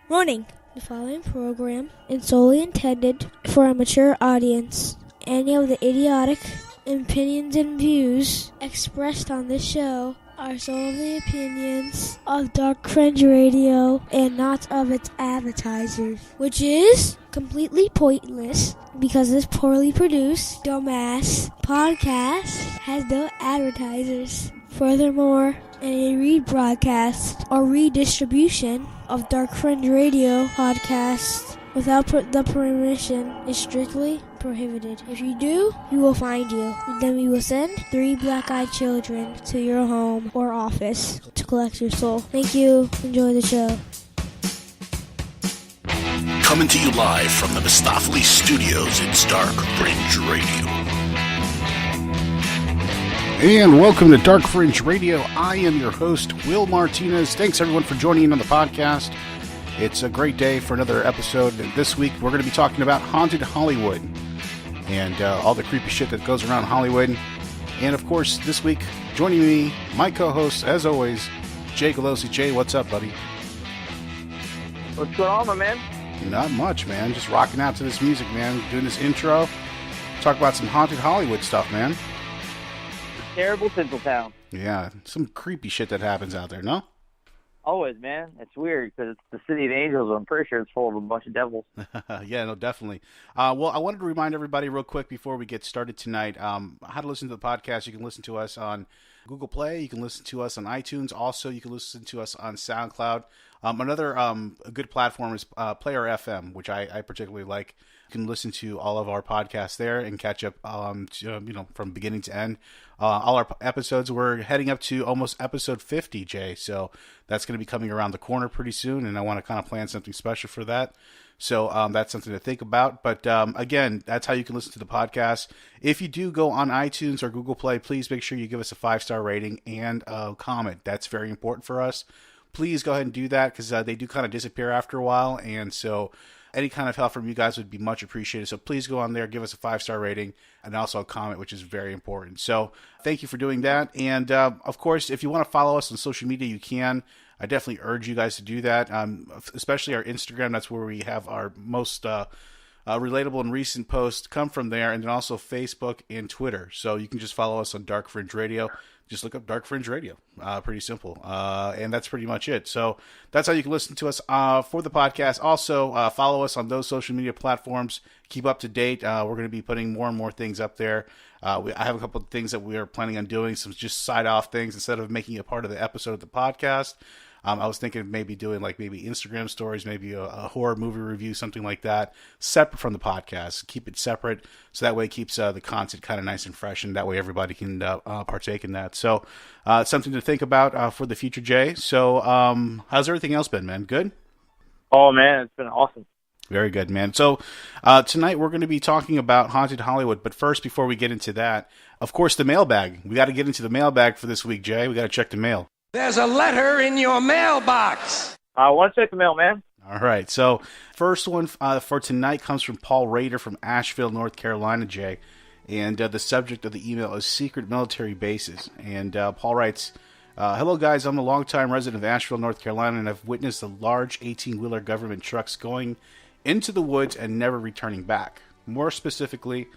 Warning: the following program is solely intended for a mature audience. Any of the idiotic opinions and views expressed on this show are solely opinions of Dark Fringe Radio and not of its advertisers, which is completely pointless because this poorly produced, dumbass podcast has no advertisers. Furthermore, any rebroadcast or redistribution of Dark Fringe Radio podcast without the permission is strictly prohibited. If you do, we will find you. Then we will send 3 black-eyed children to your home or office to collect your soul. Thank you. Enjoy the show. Coming to you live from the Mistopheles Studios, it's Dark Fringe Radio. And welcome to Dark Fringe Radio. I am your host, Will Martinez. Thanks everyone for joining in on the podcast. It's a great day for another episode. This week we're going to be talking about Haunted Hollywood and all the creepy shit that goes around Hollywood. And of course, this week, joining me, my co-host, as always, Jay Galosi. Jay, what's up, buddy? What's going on, my man? Not much, man. Just rocking out to this music, man. Doing this intro. Talk about some Haunted Hollywood stuff, man. Terrible Tinseltown. Yeah, some creepy shit that happens out there, no? Always, man. It's weird because it's the city of angels, but I'm pretty sure it's full of a bunch of devils. Yeah, no, definitely. Well, I wanted to remind everybody real quick before we get started tonight how to listen to the podcast. You can listen to us on Google Play. You can listen to us on iTunes. Also, you can listen to us on SoundCloud. Another a good platform is Player FM, which I particularly like. You can listen to all of our podcasts there and catch up, from beginning to end. All our episodes, we're heading up to almost episode 50, Jay. So that's going to be coming around the corner pretty soon, and I want to kind of plan something special for that. So that's something to think about. But again, that's how you can listen to the podcast. If you do go on iTunes or Google Play, please make sure you give us a 5-star rating and a comment. That's very important for us. Please go ahead and do that because they do kind of disappear after a while, and so any kind of help from you guys would be much appreciated. So please go on there, give us a 5-star rating, and also a comment, which is very important. So thank you for doing that. And of course, if you want to follow us on social media, you can. I definitely urge you guys to do that, especially our Instagram. That's where we have our most relatable and recent posts come from there, and then also Facebook and Twitter. So you can just follow us on Dark Fringe Radio. Just look up Dark Fringe Radio. Pretty simple. And that's pretty much it. So that's how you can listen to us for the podcast. Also, follow us on those social media platforms. Keep up to date. We're going to be putting more and more things up there. I have a couple of things that we are planning on doing, some just side-off things instead of making it part of the episode of the podcast. I was thinking of maybe doing maybe Instagram stories, maybe a horror movie review, something like that, separate from the podcast. Keep it separate so that way it keeps the content kind of nice and fresh, and that way everybody can partake in that. So something to think about for the future, Jay. So how's everything else been, man? Good? Oh, man, it's been awesome. Very good, man. So tonight we're going to be talking about Haunted Hollywood. But first, before we get into that, of course, the mailbag. We got to get into the mailbag for this week, Jay. We got to check the mail. There's a letter in your mailbox. I want to check the mail, man. All right. So first one for tonight comes from Paul Rader from Asheville, North Carolina, Jay. And the subject of the email is secret military bases. And Paul writes, hello, guys. I'm a longtime resident of Asheville, North Carolina, and I've witnessed the large 18-wheeler government trucks going into the woods and never returning back. More specifically,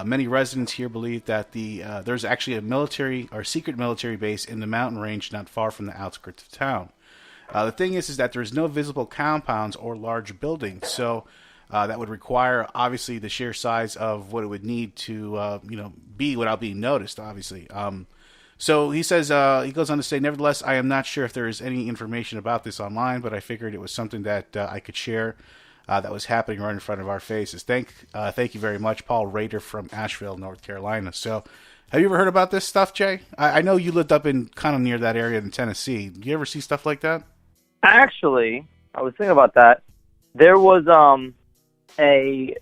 many residents here believe that there's actually a military or secret military base in the mountain range not far from the outskirts of town. The thing is that there's no visible compounds or large buildings, so that would require, obviously, the sheer size of what it would need to, be without being noticed, obviously. So he says, he goes on to say, nevertheless, I am not sure if there is any information about this online, but I figured it was something that I could share. That was happening right in front of our faces. Thank you very much, Paul Rader from Asheville, North Carolina. So, have you ever heard about this stuff, Jay? I know you lived up in kind of near that area in Tennessee. Do you ever see stuff like that? Actually, I was thinking about that. There was a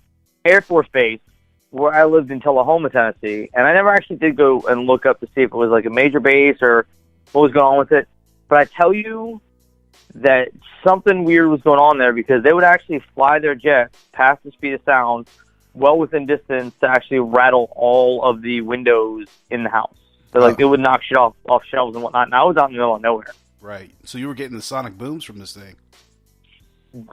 Air Force base where I lived in Tullahoma, Tennessee, and I never actually did go and look up to see if it was like a major base or what was going on with it. But I tell you that something weird was going on there because they would actually fly their jets past the speed of sound well within distance to actually rattle all of the windows in the house. So they would knock shit off shelves and whatnot. And I was out in the middle of nowhere. Right. So you were getting the sonic booms from this thing.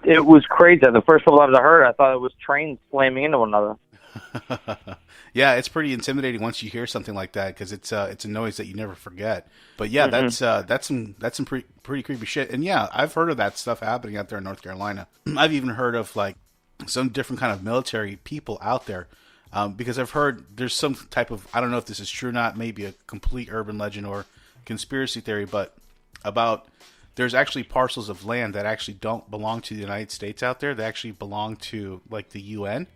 it was crazy. The first couple times I heard it, I thought it was trains slamming into one another. Yeah, it's pretty intimidating once you hear something like that because it's a noise that you never forget. But yeah, that's some pretty creepy shit. And yeah, I've heard of that stuff happening out there in North Carolina. I've even heard of like some different kind of military people out there because I've heard there's some type of, I don't know if this is true or not, maybe a complete urban legend or conspiracy theory, but about there's actually parcels of land that actually don't belong to the United States out there. They actually belong to like the UN.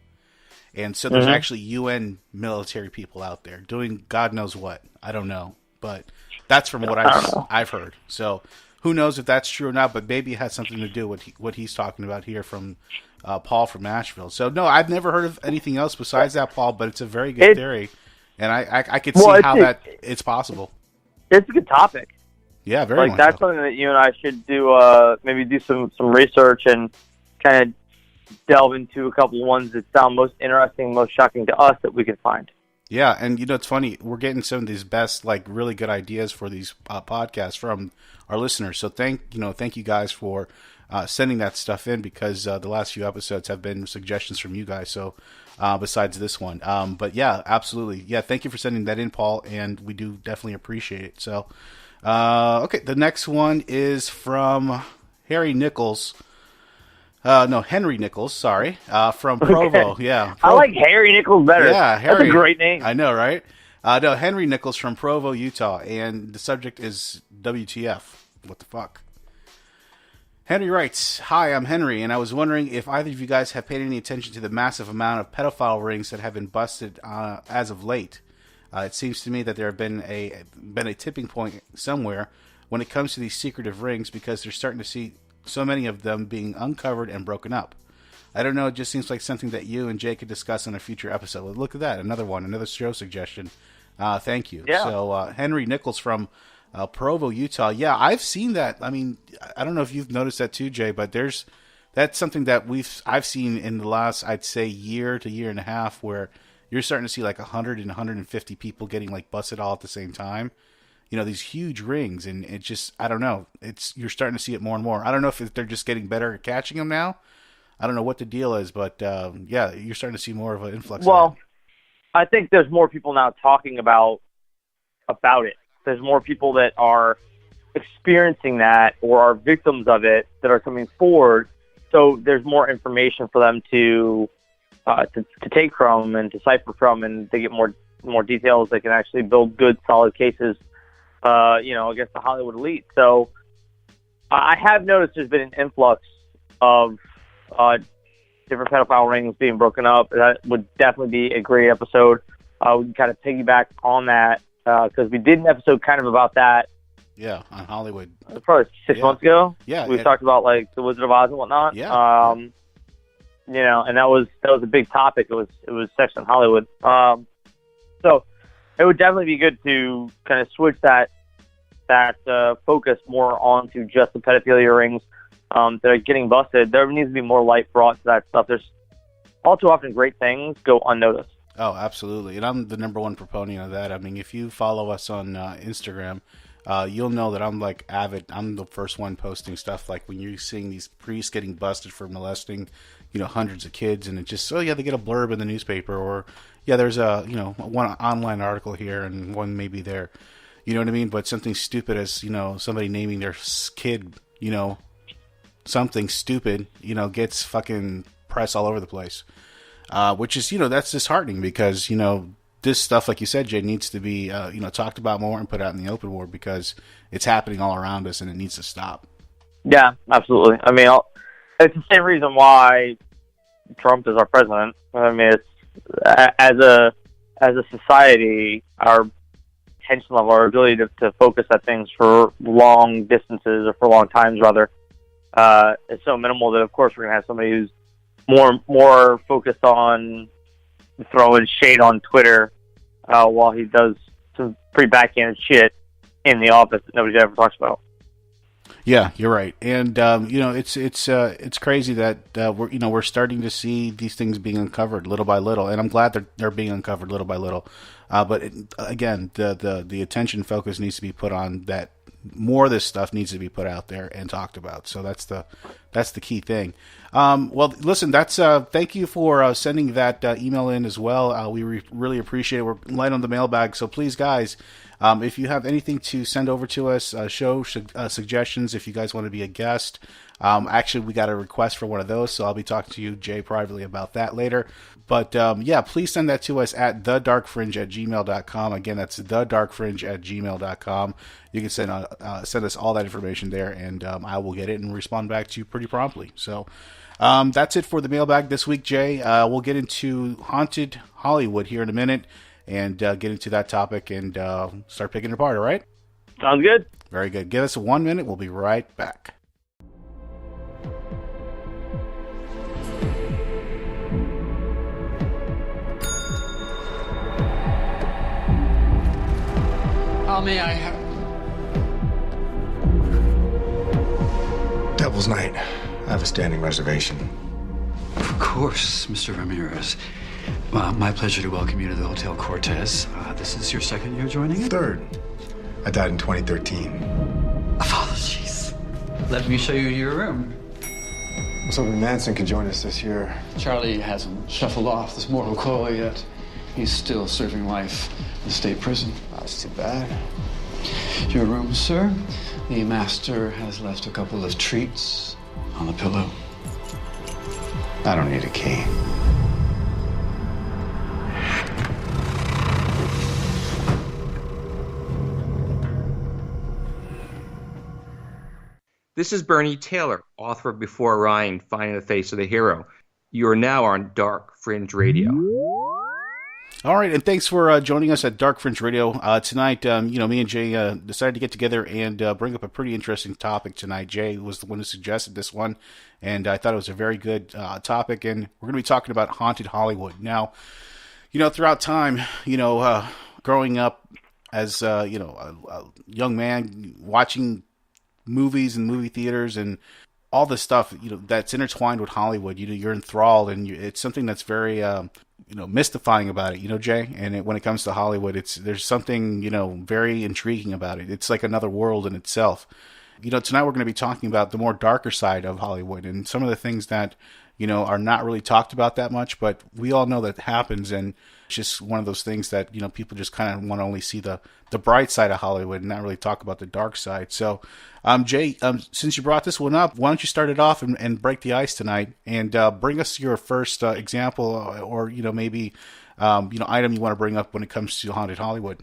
And so there's actually UN military people out there doing God knows what. I don't know. But that's from what I've heard. So who knows if that's true or not, but maybe it has something to do with what he's talking about here from Paul from Nashville. So no, I've never heard of anything else besides that, Paul, but it's a very good theory. And I could see how it's possible. It's a good topic. Yeah, very much. That's something that you and I should do, maybe do some research and kind of delve into a couple of ones that sound most interesting, most shocking to us that we can find. Yeah, and it's funny, we're getting some of these best, like really good ideas for these podcasts from our listeners. So thank you guys for sending that stuff in because the last few episodes have been suggestions from you guys. So besides this one, but yeah, absolutely, yeah. Thank you for sending that in, Paul, and we do definitely appreciate it. So okay, the next one is from Henry Nichols. Sorry. From Provo. Okay. Yeah. I like Harry Nichols better. Yeah, Harry. That's a great name. I know, right? No, Henry Nichols from Provo, Utah. And the subject is WTF. What the fuck? Henry writes, "Hi, I'm Henry, and I was wondering if either of you guys have paid any attention to the massive amount of pedophile rings that have been busted as of late. It seems to me that there have been a tipping point somewhere when it comes to these secretive rings because they're starting to see so many of them being uncovered and broken up. I don't know, it just seems like something that you and Jay could discuss in a future episode." Well, look at that, another show suggestion. Thank you. Yeah. So Henry Nichols from Provo, Utah. Yeah, I've seen that. I mean, I don't know if you've noticed that too, Jay, but that's something that I've seen in the last, I'd say, year to year and a half, where you're starting to see like 100 and 150 people getting like busted all at the same time. These huge rings, and it just, I don't know, you're starting to see it more and more. I don't know if they're just getting better at catching them now. I don't know what the deal is, but yeah, you're starting to see more of an influx. Well, I think there's more people now talking about it. There's more people that are experiencing that or are victims of it that are coming forward. So there's more information for them to take from and decipher from, and they get more details. They can actually build good, solid cases against the Hollywood elite. So I have noticed there's been an influx of different pedophile rings being broken up. That would definitely be a great episode. We can kind of piggyback on that because we did an episode kind of about that. Yeah, on Hollywood. Probably 6 months ago. Yeah. We talked about like the Wizard of Oz and whatnot. Yeah. And that was a big topic. It was sex in Hollywood. So it would definitely be good to kind of switch that focus more onto just the pedophilia rings that are getting busted. There needs to be more light brought to that stuff. There's all too often great things go unnoticed. Oh, absolutely. And I'm the number one proponent of that. I mean, if you follow us on Instagram, you'll know that I'm like avid. I'm the first one posting stuff like when you're seeing these priests getting busted for molesting, hundreds of kids, and it just, they get a blurb in the newspaper, or there's a, one online article here and one maybe there. You know what I mean? But something stupid as, somebody naming their kid, something stupid, gets fucking press all over the place. Which is, that's disheartening because, this stuff, like you said, Jay, needs to be, talked about more and put out in the open world because it's happening all around us and it needs to stop. Yeah, absolutely. I mean, it's the same reason why Trump is our president. I mean, it's as a society, our attention level, our ability to focus at things for long distances or for long times rather, is so minimal that of course we're gonna have somebody who's more focused on throwing shade on Twitter while he does some pretty backhanded shit in the office that nobody ever talks about. Yeah, you're right, and it's crazy that we're starting to see these things being uncovered little by little, and I'm glad they're being uncovered little by little. But again, the attention focus needs to be put on that more of this stuff needs to be put out there and talked about. So that's the key thing. Well, listen, that's thank you for sending that email in as well. We really appreciate it. We're light on the mailbag, so please, guys, if you have anything to send over to us, suggestions, if you guys want to be a guest. Actually, we got a request for one of those, so I'll be talking to you, Jay, privately about that later. But yeah, please send that to us at thedarkfringe@gmail.com. Again, that's thedarkfringe@gmail.com. You can send us all that information there, and I will get it and respond back to you pretty promptly. So that's it for the mailbag this week, Jay. We'll get into Haunted Hollywood here in a minute and get into that topic and start picking it apart, all right? Sounds good. Very good. Give us 1 minute. We'll be right back. How may I have... Devil's Night. I have a standing reservation. Of course, Mr. Ramirez. My pleasure to welcome you to the Hotel Cortez. This is your second year joining it? Third. I died in 2013. Apologies. Let me show you your room. I was hoping Manson could join us this year. Charlie hasn't shuffled off this mortal coil yet. He's still serving life in the state prison. That's too bad. Your room, sir. The master has left a couple of treats on the pillow. I don't need a key. This is Bernie Taylor, author of Before Orion, Finding the Face of the Hero. You are now on Dark Fringe Radio. All right, and thanks for joining us at Dark Fringe Radio. Tonight, me and Jay decided to get together and bring up a pretty interesting topic tonight. Jay was the one who suggested this one, and I thought it was a very good topic, and we're going to be talking about Haunted Hollywood. Now, throughout time, growing up as, a young man, watching movies and movie theaters and all the stuff, that's intertwined with Hollywood, you're enthralled, and it's something that's very, mystifying about it, Jay. And when it comes to Hollywood, there's something, very intriguing about it. It's like another world in itself. Tonight we're going to be talking about the more darker side of Hollywood and some of the things that, are not really talked about that much, but we all know that happens. And it's just one of those things that, people just kind of want to only see the bright side of Hollywood and not really talk about the dark side. So, Jay, since you brought this one up, why don't you start it off and break the ice tonight and bring us your first example or, maybe, item you want to bring up when it comes to Haunted Hollywood.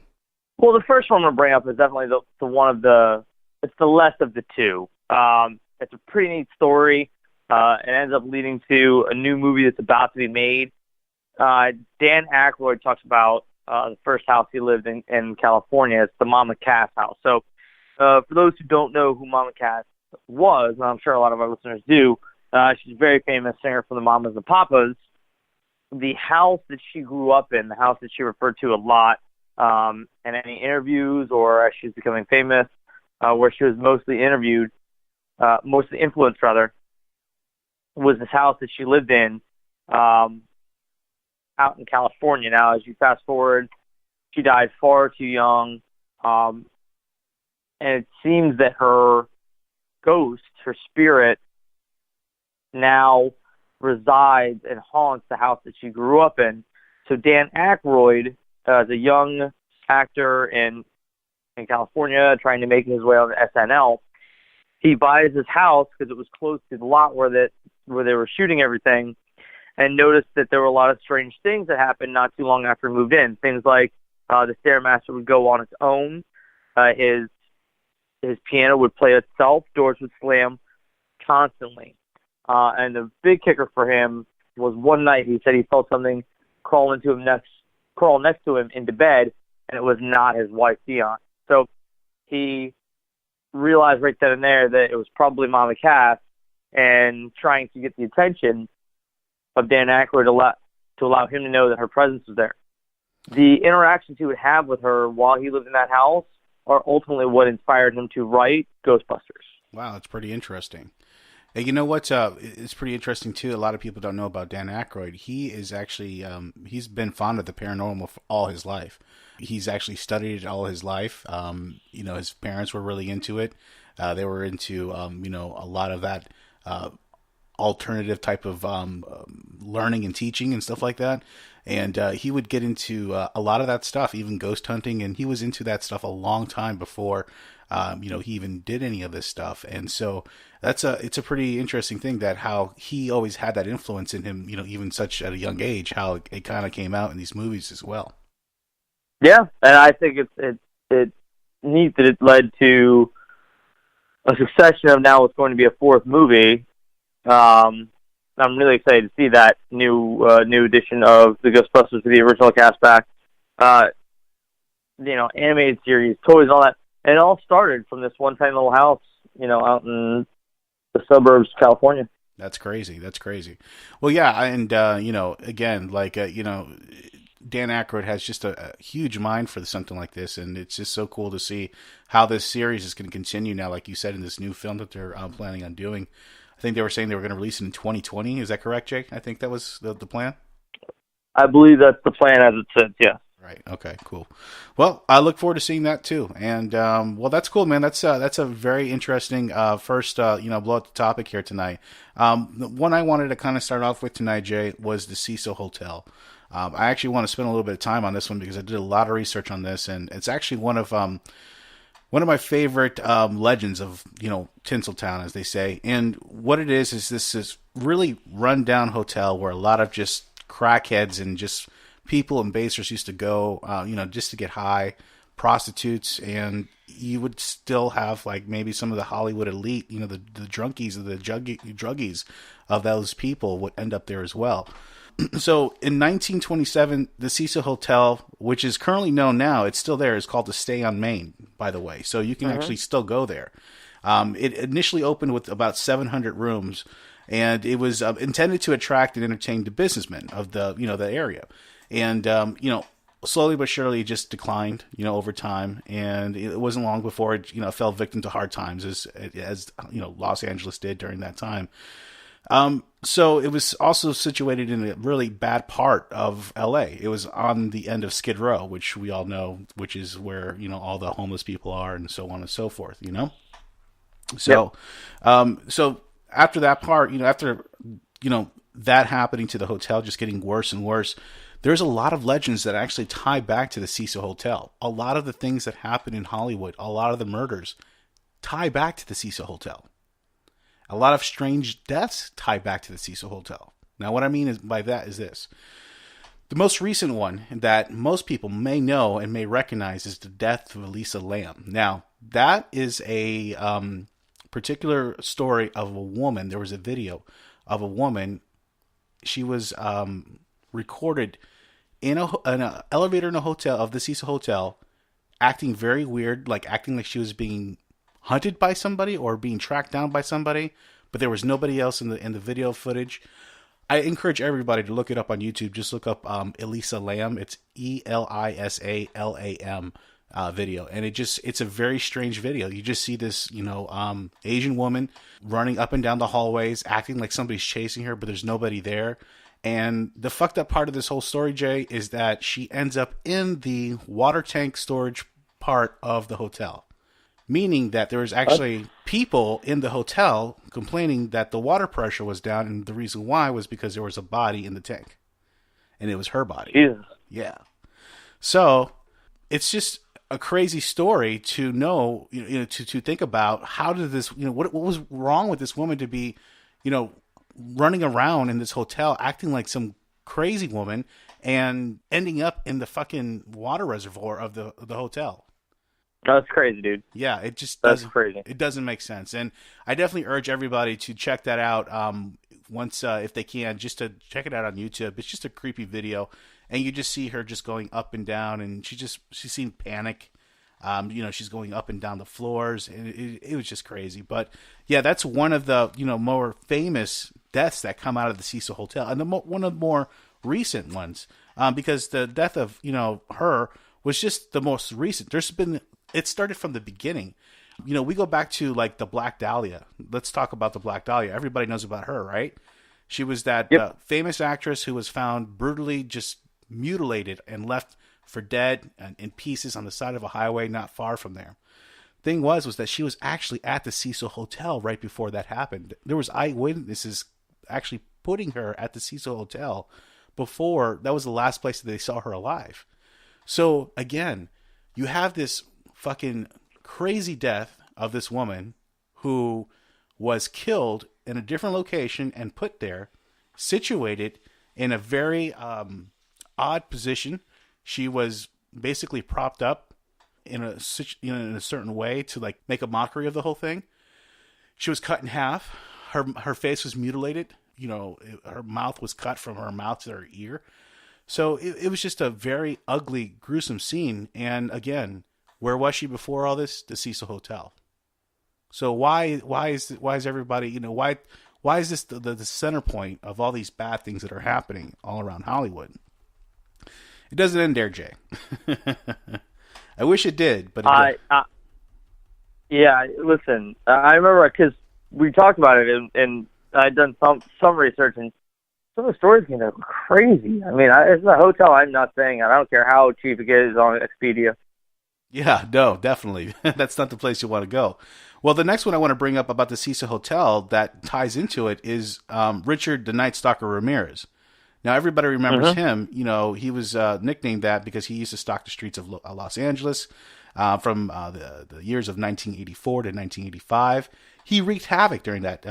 Well, the first one I'm going to bring up is definitely the one of it's the less of the two. It's a pretty neat story. It ends up leading to a new movie that's about to be made. Dan Aykroyd talks about the first house he lived in California. It's the Mama Cass house. So for those who don't know who Mama Cass was, and I'm sure a lot of our listeners do, she's a very famous singer from the Mamas and Papas. The house that she grew up in, the house that she referred to a lot in any interviews or as she was becoming famous, where she was mostly influenced, was this house that she lived in out in California. Now, as you fast forward, she died far too young, and it seems that her ghost, her spirit, now resides and haunts the house that she grew up in. So Dan Aykroyd, as a young actor in California, trying to make his way on the SNL, he buys this house because it was close to the lot where they were shooting everything, and noticed that there were a lot of strange things that happened not too long after he moved in. Things like the Stairmaster would go on its own, his piano would play itself, doors would slam constantly. And the big kicker for him was one night he said he felt something crawl next to him into bed, and it was not his wife, Dion. So he realized right then and there that it was probably Mama Cass, and trying to get the attention of Dan Aykroyd to allow him to know that her presence was there. The interactions he would have with her while he lived in that house are ultimately what inspired him to write Ghostbusters. Wow, that's pretty interesting. And you know what? It's pretty interesting too. A lot of people don't know about Dan Aykroyd. He is actually he's been fond of the paranormal for all his life. He's actually studied it all his life. His parents were really into it. They were into a lot of that alternative type of learning and teaching and stuff like that. And he would get into a lot of that stuff, even ghost hunting, and he was into that stuff a long time before he even did any of this stuff. And so it's a pretty interesting thing that how he always had that influence in him, even such at a young age, how it kind of came out in these movies as well. Yeah, and I think it's neat that it led to a succession of now what's going to be a fourth movie. I'm really excited to see that new edition of the Ghostbusters with the original cast back. Animated series, toys, all that. And it all started from this one tiny little house, out in the suburbs of California. That's crazy. Well, yeah, and, again, Dan Aykroyd has just a huge mind for something like this, and it's just so cool to see how this series is going to continue now, like you said, in this new film that they're planning on doing. I think they were saying they were going to release it in 2020. Is that correct, Jake? I think that was the plan? I believe that's the plan as it sits, yeah. Right. Okay, cool. Well, I look forward to seeing that too. And, that's cool, man. That's a very interesting first, blow up the topic here tonight. The one I wanted to kind of start off with tonight, Jay, was the Cecil Hotel. I actually want to spend a little bit of time on this one because I did a lot of research on this, and it's actually one of my favorite legends of Tinseltown, as they say. And what it is this really run-down hotel where a lot of just crackheads and just people and basers used to go, just to get high, prostitutes, and you would still have like maybe some of the Hollywood elite, the drunkies or the druggies of those people would end up there as well. So in 1927, the Cecil Hotel, which is currently known now, it's still there, is called the Stay on Main, by the way. So you can actually still go there. It initially opened with about 700 rooms, and it was intended to attract and entertain the businessmen of the area. And, slowly but surely it just declined, over time. And it wasn't long before it, fell victim to hard times as Los Angeles did during that time. So it was also situated in a really bad part of LA. It was on the end of Skid Row, which we all know, which is where, all the homeless people are and so on and so forth, So, so after that part, after that happening to the hotel, just getting worse and worse, there's a lot of legends that actually tie back to the Cecil Hotel. A lot of the things that happen in Hollywood, a lot of the murders tie back to the Cecil Hotel. A lot of strange deaths tie back to the Cecil Hotel. Now, what I mean by that is this. The most recent one that most people may know and may recognize is the death of Elisa Lam. Now, that is a particular story of a woman. There was a video of a woman. She was recorded in an elevator in a hotel of the Cecil Hotel, acting very weird, acting like she was being hunted by somebody or being tracked down by somebody, but there was nobody else in the video footage. I encourage everybody to look it up on YouTube. Just look up Elisa Lam. It's ELISALAM video, and it's a very strange video. You just see this Asian woman running up and down the hallways, acting like somebody's chasing her, but there's nobody there. And the fucked up part of this whole story, Jay, is that she ends up in the water tank storage part of the hotel. Meaning that there was actually people in the hotel complaining that the water pressure was down, and the reason why was because there was a body in the tank. And it was her body. Jesus. Yeah. So, it's just a crazy story to know, to think about how did this, what was wrong with this woman to be, running around in this hotel acting like some crazy woman and ending up in the fucking water reservoir of the hotel. That's crazy, dude. Yeah, it just That's doesn't, crazy. It doesn't make sense. And I definitely urge everybody to check that out once, if they can, just to check it out on YouTube. It's just a creepy video, and you just see her just going up and down, and she seemed panic. She's going up and down the floors, and it was just crazy. But yeah, that's one of the, more famous deaths that come out of the Cecil Hotel, and one of the more recent ones, because the death of, her was just the most recent. It started from the beginning. we go back to like the Black Dahlia. Let's talk about the Black Dahlia. Everybody knows about her, right? She was that famous actress who was found brutally just mutilated and left for dead and in pieces on the side of a highway not far from there. Thing was that she was actually at the Cecil Hotel right before that happened. There was eyewitnesses actually putting her at the Cecil Hotel before. That was the last place that they saw her alive. So again, you have this fucking crazy death of this woman who was killed in a different location and put there, situated in a very odd position. She was basically propped up in a certain way to like make a mockery of the whole thing. She was cut in half. Her face was mutilated. Her mouth was cut from her mouth to her ear. So it was just a very ugly, gruesome scene. And again, where was she before all this? The Cecil Hotel. So why is everybody, why is this the center point of all these bad things that are happening all around Hollywood? It doesn't end there, Jay. I wish it did, but it doesn't. Yeah, listen, I remember because we talked about it, and I'd done some research, and some of the stories came out crazy. I mean, it's a hotel. I'm not saying I don't care how cheap it is on Expedia. Yeah, no, definitely. That's not the place you want to go. Well, the next one I want to bring up about the Cecil Hotel that ties into it is Richard the Night Stalker Ramirez. Now, everybody remembers him. He was nicknamed that because he used to stalk the streets of Los Angeles from the years of 1984 to 1985. He wreaked havoc during that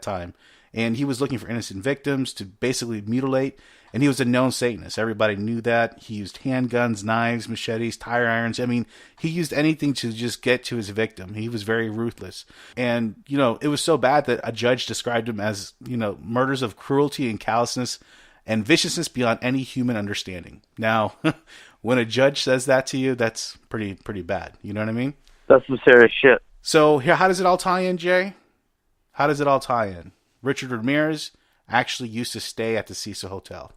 time, and he was looking for innocent victims to basically mutilate. And he was a known Satanist. Everybody knew that. He used handguns, knives, machetes, tire irons. I mean, he used anything to just get to his victim. He was very ruthless. And, it was so bad that a judge described him as, murders of cruelty and callousness and viciousness beyond any human understanding. Now, when a judge says that to you, that's pretty bad. You know what I mean? That's some serious shit. So, how does it all tie in, Jay? How does it all tie in? Richard Ramirez actually used to stay at the Cecil Hotel.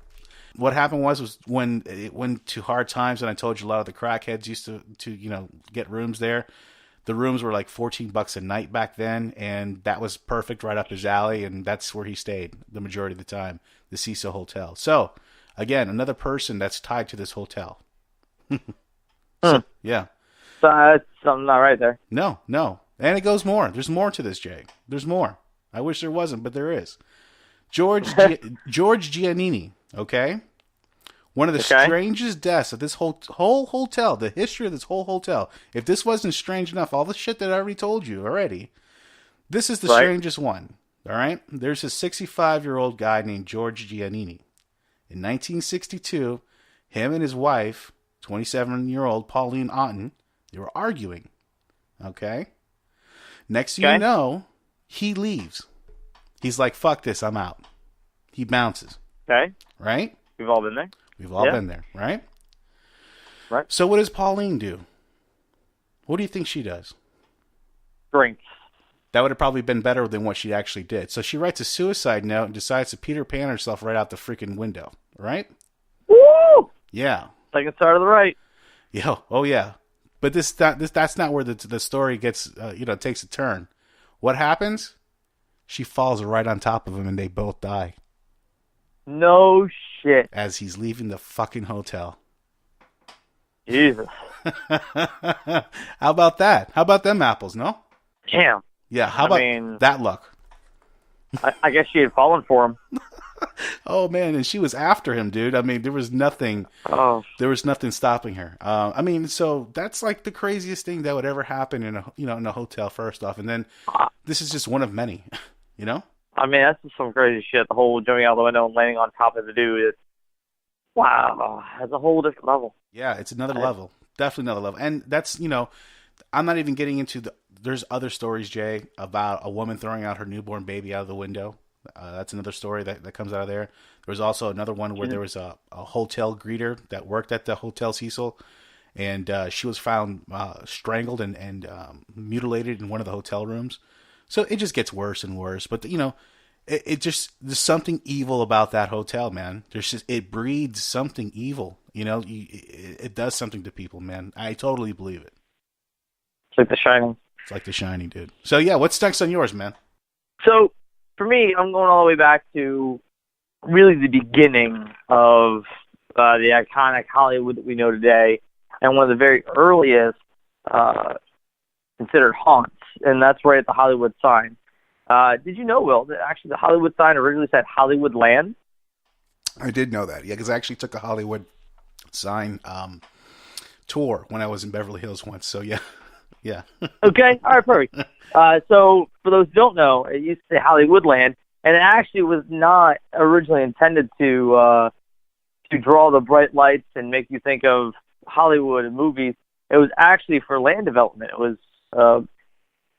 What happened was when it went to hard times, and I told you a lot of the crackheads used to get rooms there. The rooms were like $14 a night back then, and that was perfect right up his alley, and that's where he stayed the majority of the time, the Cecil Hotel. So, again, another person that's tied to this hotel. So, yeah. So that's something not right there. No. And it goes more. There's more to this, Jay. There's more. I wish there wasn't, but there is. George Giannini, okay? One of the strangest deaths of this whole hotel, the history of this whole hotel. If this wasn't strange enough, all the shit that I already told you already, this is the strangest one, all right? There's a 65-year-old guy named George Giannini. In 1962, him and his wife, 27-year-old Pauline Otten, they were arguing, okay? Next thing you know, he leaves. He's like, fuck this, I'm out. He bounces. Okay. Right? We've all been there. We've all been there, right? Right. So what does Pauline do? What do you think she does? Drinks. That would have probably been better than what she actually did. So she writes a suicide note and decides to Peter Pan herself right out the freaking window, right? Woo! Yeah. Second star to the right. Yeah. Oh, yeah. But that's not where the story gets, takes a turn. What happens? She falls right on top of him and they both die. No shit. As he's leaving the fucking hotel. Jesus. How about that? How about them apples, no? Damn. Yeah, how about that luck? I guess she had fallen for him. Oh, man, and she was after him, dude. I mean, there was nothing stopping her. So that's like the craziest thing that would ever happen in a hotel, first off. And then this is just one of many, that's just some crazy shit. The whole jumping out the window and landing on top of the dude. Wow. That's a whole different level. Yeah, it's another level. Definitely another level. And that's, I'm not even getting into there's other stories, Jay, about a woman throwing out her newborn baby out of the window. That's another story that comes out of there. There was also another one where there was a hotel greeter that worked at the Hotel Cecil, and she was found strangled and mutilated in one of the hotel rooms. So it just gets worse and worse. But, it just, there's something evil about that hotel, man. It breeds something evil. It does something to people, man. I totally believe it. It's like The Shining. It's like The Shining, dude. So yeah, what's next on yours, man? So for me, I'm going all the way back to really the beginning of the iconic Hollywood that we know today, and one of the very earliest considered haunts, and that's right at the Hollywood sign. Did you know, Will, that actually the Hollywood sign originally said Hollywood Land? I did know that, yeah, because I actually took a Hollywood sign tour when I was in Beverly Hills once. So yeah, yeah. Okay, all right, perfect. So for those who don't know, it used to say Hollywood Land, and it actually was not originally intended to draw the bright lights and make you think of Hollywood and movies. It was actually for land development. It was a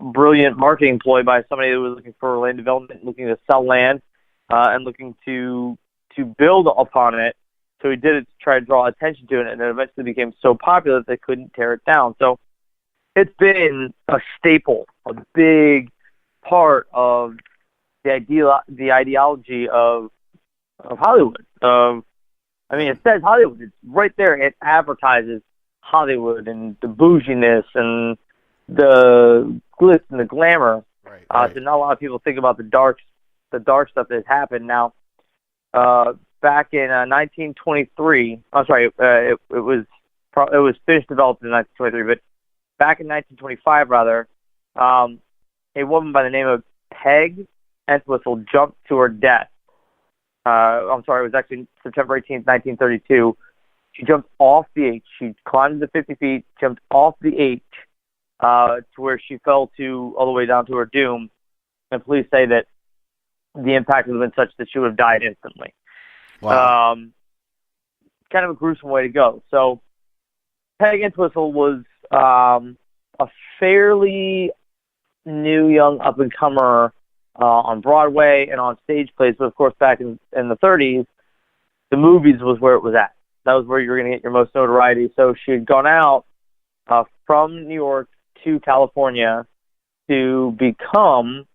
brilliant marketing ploy by somebody who was looking for land development, looking to sell land, and looking to build upon it. So he did it to try to draw attention to it, and it eventually became so popular that they couldn't tear it down. So it's been a staple, a big part of the ideology of Hollywood. I mean, it says Hollywood. It's right there. It advertises Hollywood and the bouginess and the glitz and the glamour. Right. So not a lot of people think about the dark stuff that has happened. Now, back in 1923, I'm sorry, it was finished developed in 1923, but back in 1925, rather, a woman by the name of Peg Entwistle jumped to her death. I'm sorry, it was actually September 18th, 1932. She jumped off the H. She climbed the 50 feet, jumped off the H, to where she fell all the way down to her doom. And police say that the impact would have been such that she would have died instantly. Wow. Kind of a gruesome way to go. So Peg Entwistle was a fairly new, young up-and-comer on Broadway and on stage plays, but of course back in the 30s, the movies was where it was at. That was where you were going to get your most notoriety. So she had gone out from New York to California to become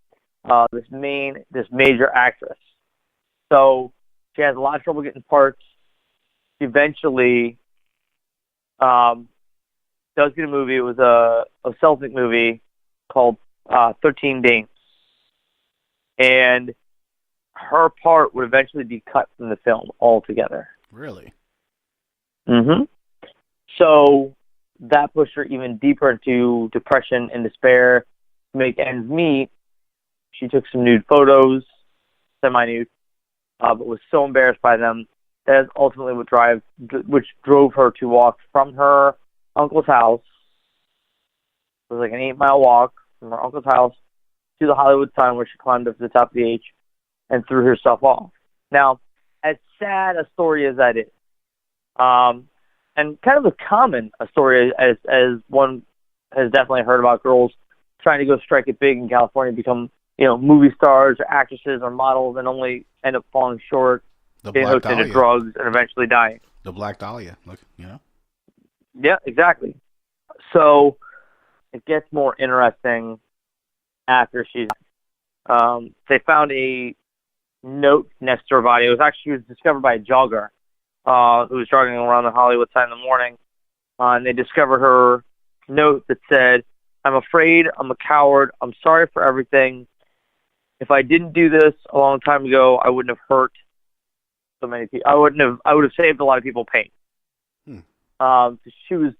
this major actress. So she has a lot of trouble getting parts. She eventually does get a movie. It was a Celtic movie called 13 Dames. And her part would eventually be cut from the film altogether. Really? Mm-hmm. So that pushed her even deeper into depression and despair. To make ends meet, she took some nude photos, semi-nude, but was so embarrassed by them that is ultimately which drove her to walk from her uncle's house. It was like an 8-mile walk from her uncle's house to the Hollywood sign, where she climbed up to the top of the H and threw herself off. Now, as sad a story as that is, and kind of as common a story as one has definitely heard about girls trying to go strike it big in California, become movie stars or actresses or models, and only end up falling short, getting hooked into drugs, and eventually dying. The Black Dahlia, look, Yeah, exactly. So it gets more interesting after she's. They found a note next to her body. She was discovered by a jogger who was jogging around the Hollywood sign in the morning, and they discovered her note that said, "I'm afraid, I'm a coward, I'm sorry for everything. If I didn't do this a long time ago, I wouldn't have hurt so many people. I would have saved a lot of people pain." She was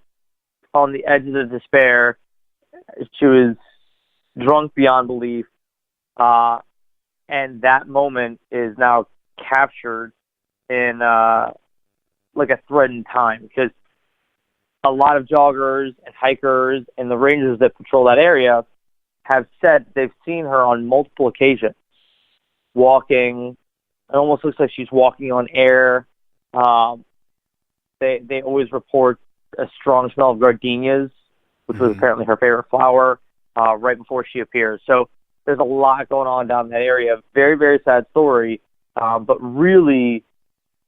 on the edges of despair. She was drunk beyond belief, and that moment is now captured in like a thread in time, because a lot of joggers and hikers and the rangers that patrol that area have said they've seen her on multiple occasions walking. It almost looks like she's walking on air. They always report a strong smell of gardenias, which was apparently her favorite flower, right before she appears. So there's a lot going on down in that area. Very, very sad story, but really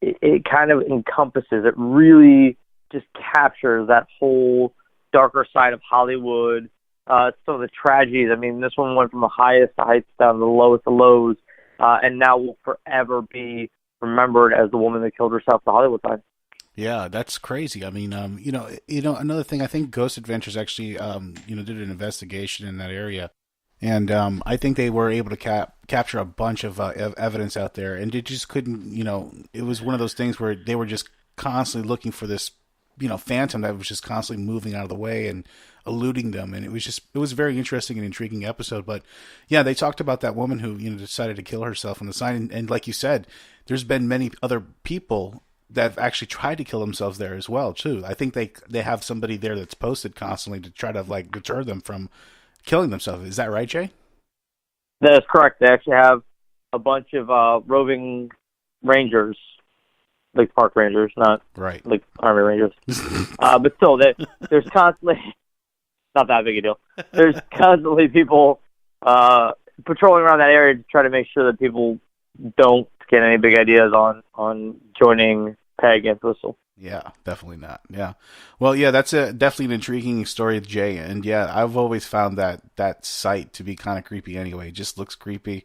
it kind of encompasses, it really just captures that whole darker side of Hollywood, some of the tragedies. I mean, this one went from the highest heights down to the lowest of lows, and now will forever be remembered as the woman that killed herself at the Hollywood sign. Yeah, that's crazy. I mean, another thing. I think Ghost Adventures actually, did an investigation in that area, and I think they were able to capture a bunch of evidence out there, and they just couldn't. It was one of those things where they were just constantly looking for this, phantom that was just constantly moving out of the way and eluding them, and it was a very interesting and intriguing episode. But yeah, they talked about that woman who decided to kill herself on the sign, and like you said, there's been many other people that have actually tried to kill themselves there as well too. I think they have somebody there that's posted constantly to try to like deter them from killing themselves. Is that right, Jay? That is correct. They actually have a bunch of roving rangers, like park rangers, not right, like army rangers. But still, there's constantly not that big a deal. There's constantly people patrolling around that area to try to make sure that people don't get any big ideas on joining Peg and Thistle. Yeah, definitely not. Yeah. Well, yeah, that's definitely an intriguing story, Jay. And yeah, I've always found that site to be kind of creepy anyway. It just looks creepy.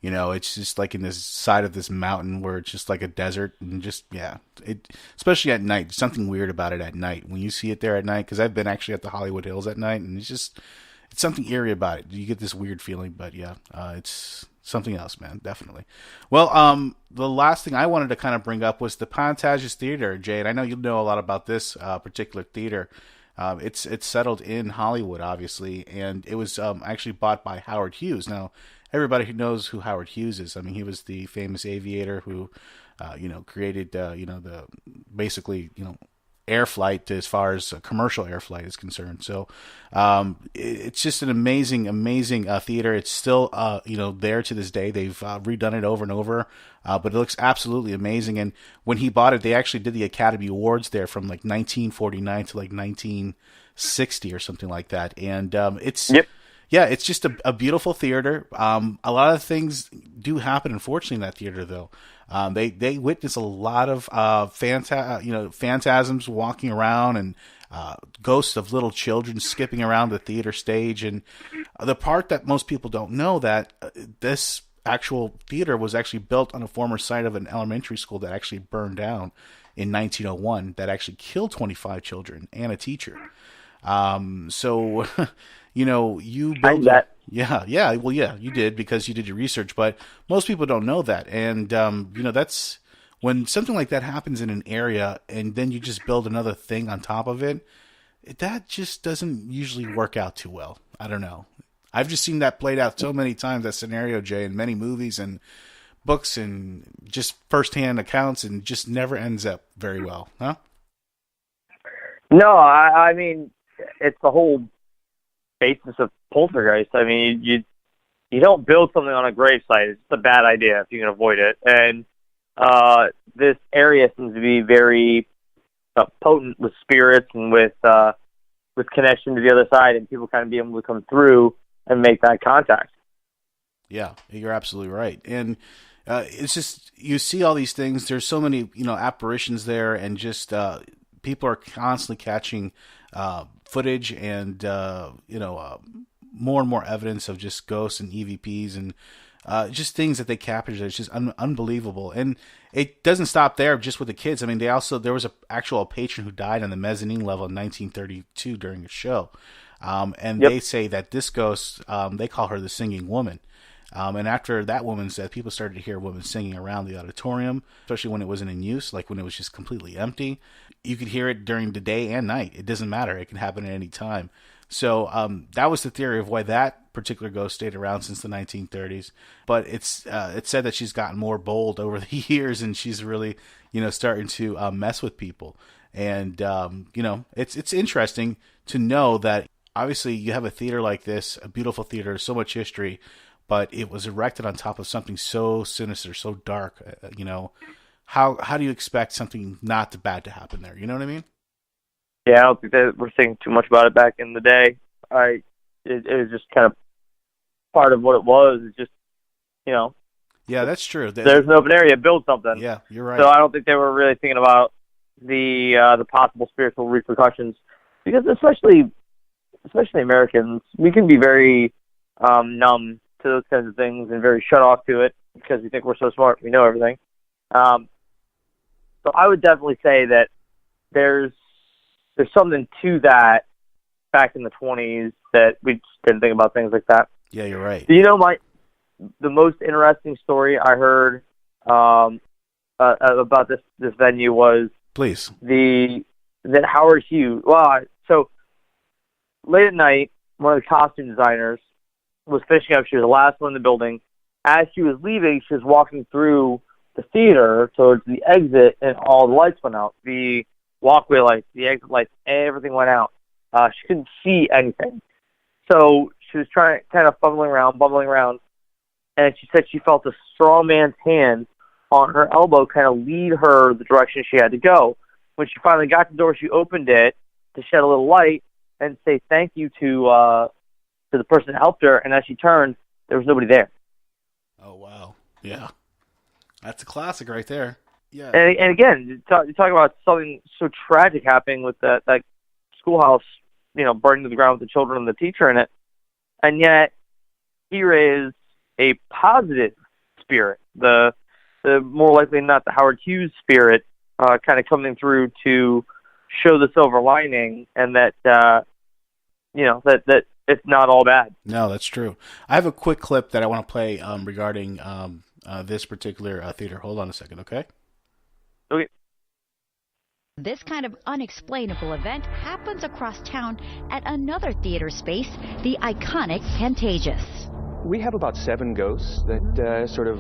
It's just like in this side of this mountain where it's just like a desert, and just, yeah, especially at night, something weird about it at night when you see it there at night. Cause I've been actually at the Hollywood Hills at night, and it's something eerie about it. You get this weird feeling, but yeah, it's something else, man, definitely. Well, the last thing I wanted to kind of bring up was the Pantages Theater, Jay, and I know you know a lot about this particular theater. It's settled in Hollywood, obviously, and it was actually bought by Howard Hughes. Now, everybody who knows who Howard Hughes is, I mean, he was the famous aviator who, created, the basically, air flight as far as commercial air flight is concerned. So it's just an amazing theater. It's still there to this day. They've redone it over and over, but it looks absolutely amazing. And when he bought it, they actually did the Academy Awards there from like 1949 to like 1960 or something like that. And it's just a beautiful theater. A lot of things do happen, unfortunately, in that theater, though. They witness a lot of phantasms walking around, and ghosts of little children skipping around the theater stage. And the part that most people don't know, that this actual theater was actually built on a former site of an elementary school that actually burned down in 1901, that actually killed 25 children and a teacher. So you built that. Yeah. Well, yeah, you did, because you did your research, but most people don't know that. And, that's when something like that happens in an area and then you just build another thing on top of it, that just doesn't usually work out too well. I don't know. I've just seen that played out so many times, that scenario, Jay, in many movies and books and just firsthand accounts, and just never ends up very well, huh? No, I mean, it's the whole basis of poltergeist. I mean, you don't build something on a gravesite. It's a bad idea if you can avoid it. And this area seems to be very potent with spirits and with connection to the other side, and people kind of be able to come through and make that contact. Yeah, you're absolutely right. And it's just, you see all these things. There's so many, apparitions there, and just people are constantly catching footage and more and more evidence of just ghosts and EVPs and just things that they captured. It's just unbelievable. And it doesn't stop there just with the kids. I mean, there was a actual patron who died on the mezzanine level in 1932 during a show. They say that this ghost, they call her the singing woman. And after that woman's death, people started to hear women singing around the auditorium, especially when it wasn't in use, like when it was just completely empty. You could hear it during the day and night. It doesn't matter. It can happen at any time. So that was the theory of why that particular ghost stayed around since the 1930s. But it's said that she's gotten more bold over the years, and she's really, starting to mess with people. And, it's interesting to know that obviously you have a theater like this, a beautiful theater, so much history, but it was erected on top of something so sinister, so dark. How do you expect something not bad to happen there? You know what I mean? Yeah, I don't think that we're thinking too much about it back in the day. It was just kind of part of what it was. It's just, Yeah, that's true. There's an open area, build something. Yeah, you're right. So I don't think they were really thinking about the possible spiritual repercussions, because especially Americans, we can be very numb to those kinds of things and very shut off to it because we think we're so smart, we know everything. So I would definitely say that there's something to that back in the 20s that we just didn't think about things like that. Yeah, you're right. Do you know the most interesting story I heard about this venue was Please. that Howard Hughes. Well, so late at night, one of the costume designers was finishing up. She was the last one in the building. As she was leaving, she was walking through the theater towards the exit, and all the lights went out. The walkway lights, the exit lights, everything went out. She couldn't see anything. So she was kind of bubbling around, and she said she felt a strong man's hand on her elbow kind of lead her the direction she had to go. When she finally got to the door, she opened it to shed a little light and say thank you to the person that helped her, and as she turned, there was nobody there. Oh, wow. Yeah. That's a classic right there. Yeah. And again, you talk about something so tragic happening with that schoolhouse, burning to the ground with the children and the teacher in it. And yet, here is a positive spirit. The more likely than not, the Howard Hughes spirit kind of coming through to show the silver lining, and that that it's not all bad. No, that's true. I have a quick clip that I want to play regarding this particular theater. Hold on a second, okay? Okay. This kind of unexplainable event happens across town at another theater space, the iconic Pantages. We have about 7 ghosts that sort of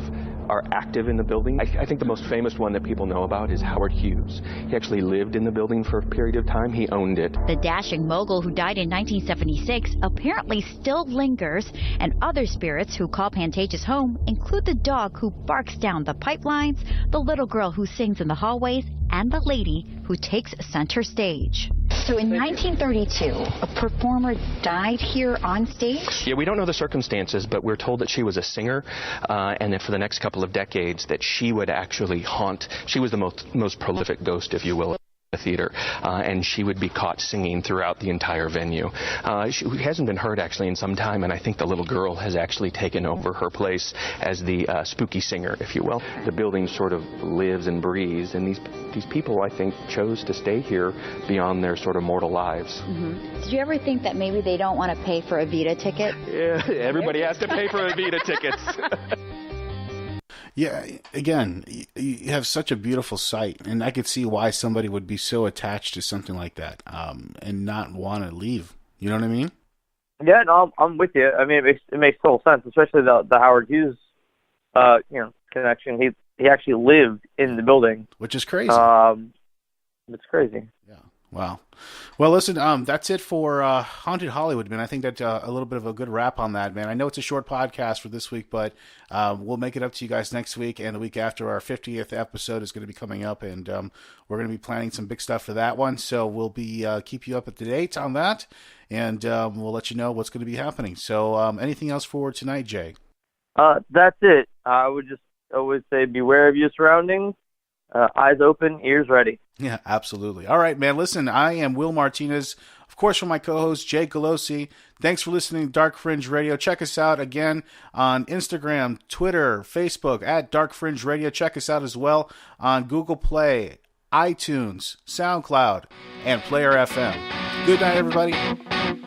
are active in the building. I think the most famous one that people know about is Howard Hughes. He actually lived in the building for a period of time. He owned it. The dashing mogul who died in 1976 apparently still lingers, and other spirits who call Pantages home include the dog who barks down the pipelines, the little girl who sings in the hallways, and the lady who takes center stage. So in 1932, a performer died here on stage? Yeah, we don't know the circumstances, but we're told that she was a singer, and that for the next couple of decades that she would actually haunt. She was the most prolific ghost, if you will, the theater, and she would be caught singing throughout the entire venue. She hasn't been heard actually in some time, and I think the little girl has actually taken over her place as the spooky singer, if you will. The building sort of lives and breathes, and these people, I think, chose to stay here beyond their sort of mortal lives. Mm-hmm. Did you ever think that maybe they don't want to pay for a Vita ticket? Yeah, everybody has to pay for a Vita tickets. Yeah, again, you have such a beautiful site, and I could see why somebody would be so attached to something like that and not want to leave. You know what I mean? Yeah, no, I'm with you. I mean, it makes total sense, especially the Howard Hughes, connection. He actually lived in the building, which is crazy. It's crazy. Yeah. Wow. Well, listen, that's it for Haunted Hollywood, man. I think that's a little bit of a good wrap on that, man. I know it's a short podcast for this week, but we'll make it up to you guys next week, and the week after. Our 50th episode is going to be coming up, and we're going to be planning some big stuff for that one. So we'll be keep you up to date on that, and we'll let you know what's going to be happening. So anything else for tonight, Jay? That's it. I would just always say beware of your surroundings. Eyes open, ears ready. Yeah, absolutely. All right, man. Listen, I am Will Martinez, of course, for my co-host, Jay Galosi. Thanks for listening to Dark Fringe Radio. Check us out again on Instagram, Twitter, Facebook, at Dark Fringe Radio. Check us out as well on Google Play, iTunes, SoundCloud, and Player FM. Good night, everybody.